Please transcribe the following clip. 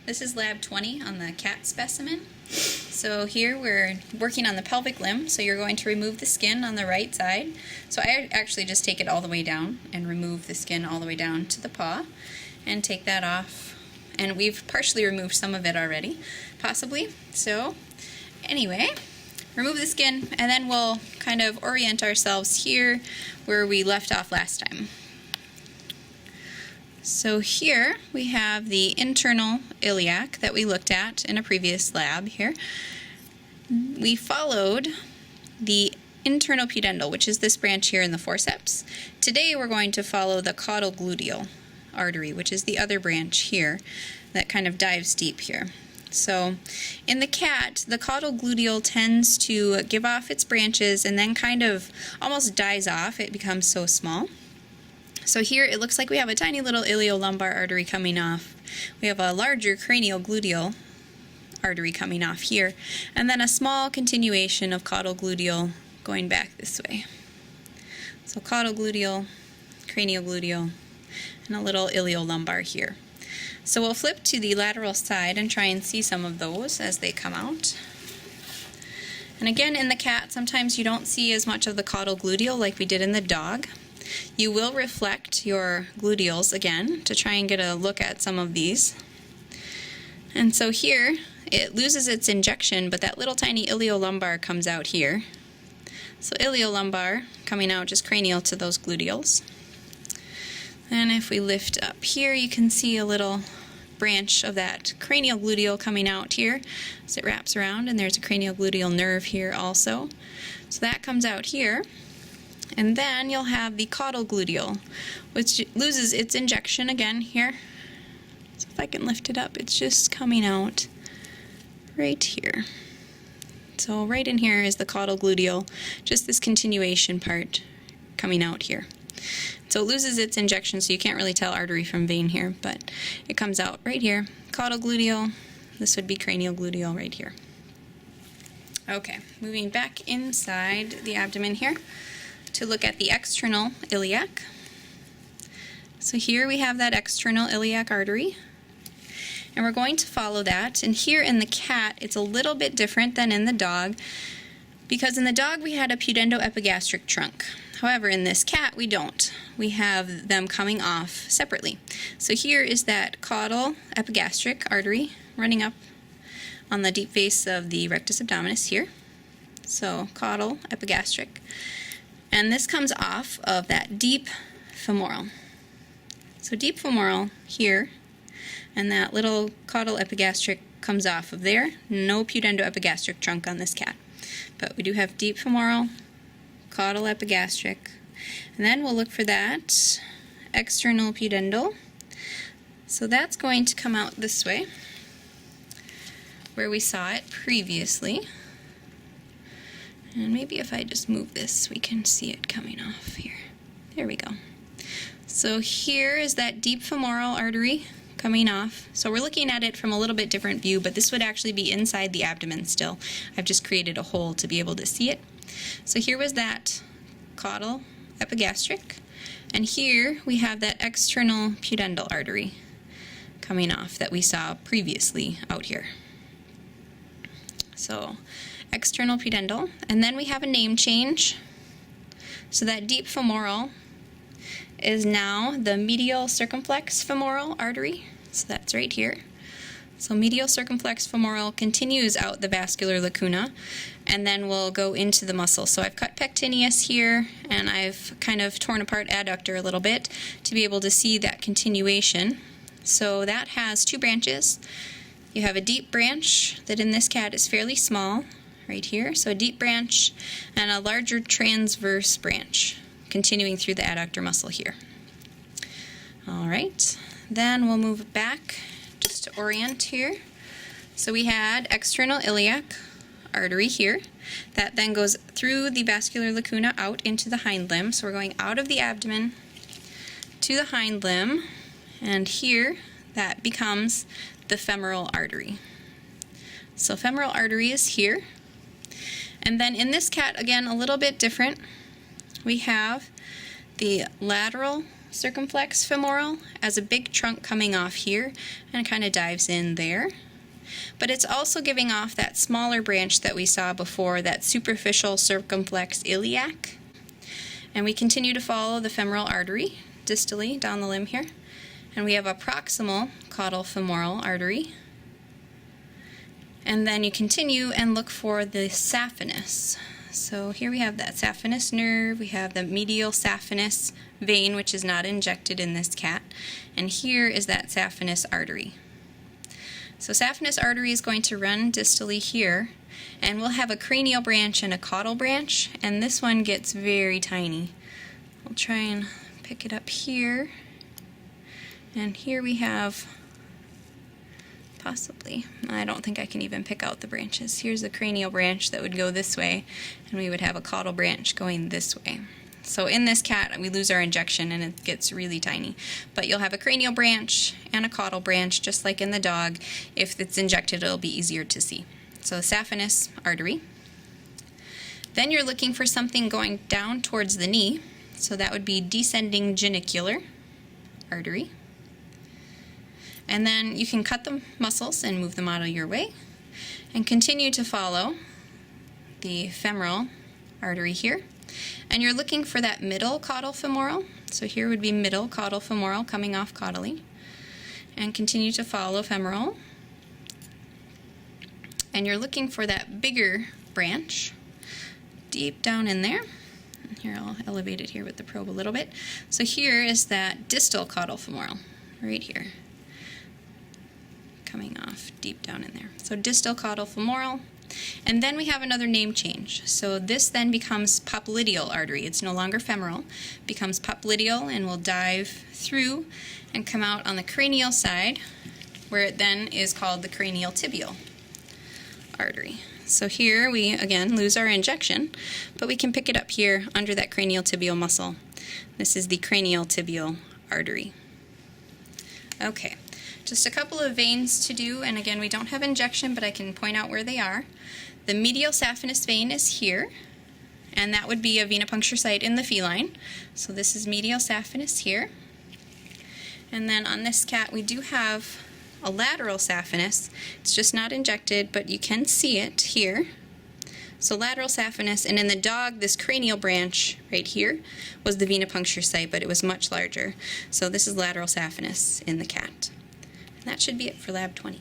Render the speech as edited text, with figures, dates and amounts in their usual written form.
This is lab 20 on the cat specimen. So here we're working on the pelvic limb, so you're going to remove the skin on the right side. So I actually just take it all the way down and remove the skin all the way down to the paw and take that off. And we've partially removed some of it already, possibly. So anyway, remove the skin and then we'll kind of orient ourselves here where we left off last time. So here we have the internal iliac that we looked at in a previous lab here. We followed the internal pudendal, which is this branch here in the forceps. Today we're going to follow the caudal gluteal artery, which is the other branch here that kind of dives deep here. So in the cat, the caudal gluteal tends to give off its branches and then kind of almost dies off. It becomes so small. So here it looks like we have a tiny little iliolumbar artery coming off. We have a larger cranial gluteal artery coming off here, and then a small continuation of caudal gluteal going back this way. So caudal gluteal, cranial gluteal, and a little iliolumbar here. So we'll flip to the lateral side and try and see some of those as they come out. And again, in the cat, sometimes you don't see as much of the caudal gluteal like we did in the dog. You will reflect your gluteals again to try and get a look at some of these. And so here, it loses its injection, but that little tiny iliolumbar comes out here. So iliolumbar coming out just cranial to those gluteals. And if we lift up here, you can see a little branch of that cranial gluteal coming out here as it wraps around, and there's a cranial gluteal nerve here also. So that comes out here. And then you'll have the caudal gluteal, which loses its injection again here. So if I can lift it up, it's just coming out right here. So right in here is the caudal gluteal, just this continuation part coming out here. So it loses its injection, so you can't really tell artery from vein here, but it comes out right here. Caudal gluteal, this would be cranial gluteal right here. Okay, moving back inside the abdomen here to look at the external iliac. So here we have that external iliac artery, and we're going to follow that. And here in the cat, it's a little bit different than in the dog, because in the dog we had a pudendoepigastric trunk. However, in this cat, we don't. We have them coming off separately. So here is that caudal epigastric artery running up on the deep face of the rectus abdominis here. So caudal epigastric. And this comes off of that deep femoral. So deep femoral here, and that little caudal epigastric comes off of there. No pudendoepigastric trunk on this cat. But we do have deep femoral, caudal epigastric, and then we'll look for that external pudendal. So that's going to come out this way, where we saw it previously. And maybe if I just move this, we can see it coming off here. There we go. So here is that deep femoral artery coming off. So we're looking at it from a little bit different view, but this would actually be inside the abdomen still. I've just created a hole to be able to see it. So here was that caudal epigastric, and here we have that external pudendal artery coming off that we saw previously out here. So external pudendal, and then we have a name change. So that deep femoral is now the medial circumflex femoral artery. So that's right here. So medial circumflex femoral continues out the vascular lacuna and then we'll go into the muscle. So I've cut pectineus here and I've kind of torn apart adductor a little bit to be able to see that continuation. So that has two branches. You have a deep branch that in this cat is fairly small right here. So a deep branch and a larger transverse branch continuing through the adductor muscle here. All right, then we'll move back just to orient here. So we had external iliac artery here that then goes through the vascular lacuna out into the hind limb. So we're going out of the abdomen to the hind limb, and here that becomes the femoral artery. So femoral artery is here. And then in this cat, again, a little bit different. We have the lateral circumflex femoral as a big trunk coming off here and kind of dives in there. But it's also giving off that smaller branch that we saw before, that superficial circumflex iliac. And we continue to follow the femoral artery distally down the limb here. And we have a proximal caudal femoral artery. And then you continue and look for the saphenous. So here we have that saphenous nerve, we have the medial saphenous vein, which is not injected in this cat, and here is that saphenous artery. So saphenous artery is going to run distally here, and we'll have a cranial branch and a caudal branch, and this one gets very tiny. We'll try and pick it up here, and here we have possibly, I don't think I can even pick out the branches. Here's the cranial branch that would go this way, and we would have a caudal branch going this way. So in this cat, we lose our injection and it gets really tiny. But you'll have a cranial branch and a caudal branch, just like in the dog. If it's injected, it'll be easier to see. So saphenous artery. Then you're looking for something going down towards the knee. So that would be descending genicular artery. And then you can cut the muscles and move them out of your way. And continue to follow the femoral artery here. And you're looking for that middle caudal femoral. So here would be middle caudal femoral coming off caudally. And continue to follow femoral. And you're looking for that bigger branch deep down in there. Here, I'll elevate it here with the probe a little bit. So here is that distal caudal femoral, right here, coming off deep down in there. So distal caudal femoral. And then we have another name change. So this then becomes popliteal artery. It's no longer femoral, becomes popliteal, and will dive through and come out on the cranial side, where it then is called the cranial tibial artery. So here we again lose our injection, but we can pick it up here under that cranial tibial muscle. This is the cranial tibial artery. Okay. Just a couple of veins to do, and again, we don't have injection, but I can point out where they are. The medial saphenous vein is here, and that would be a venipuncture site in the feline. So this is medial saphenous here. And then on this cat, we do have a lateral saphenous. It's just not injected, but you can see it here. So lateral saphenous, and in the dog, this cranial branch right here was the venipuncture site, but it was much larger. So this is lateral saphenous in the cat. That should be it for Lab 20.